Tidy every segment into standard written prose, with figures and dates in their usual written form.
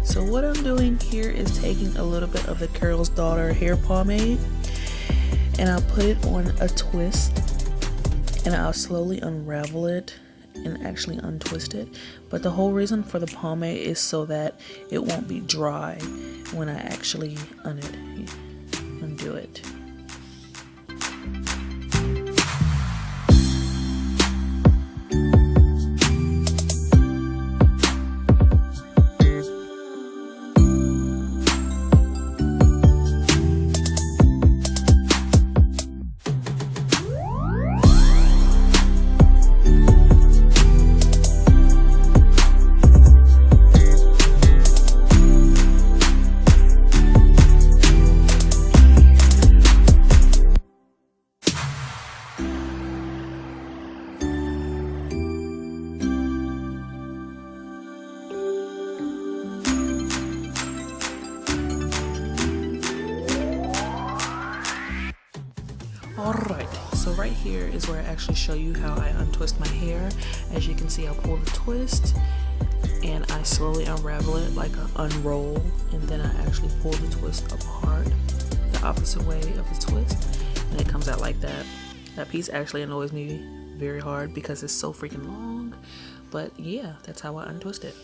So what I'm doing here is taking a little bit of the Carol's Daughter hair pomade, and I'll put it on a twist, and I'll slowly unravel it and actually untwist it. But the whole reason for the pomade is so that it won't be dry when I actually undo it. Alright, so right here is where I actually show you how I untwist my hair. As you can see, I pull the twist and I slowly unravel it like an unroll, and then I actually pull the twist apart the opposite way of the twist, and it comes out like that. That piece actually annoys me very hard because it's so freaking long, but yeah, that's how I untwist it.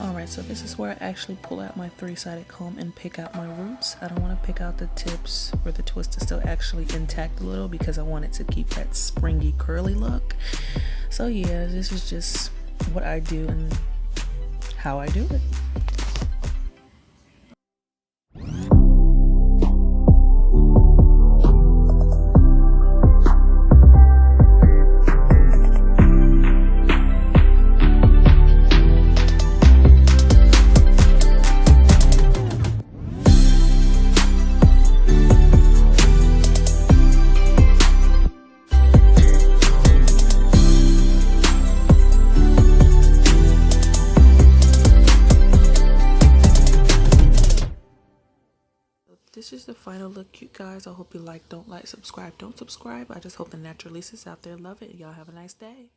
Alright, so this is where I actually pull out my 3-sided comb and pick out my roots. I don't want to pick out the tips where the twist is still actually intact a little because I want it to keep that springy curly look. So yeah, this is just what I do and how I do it. This is the final look, you guys. I hope you like, don't like, subscribe, don't subscribe. I just hope the naturalists out there love it. Y'all have a nice day.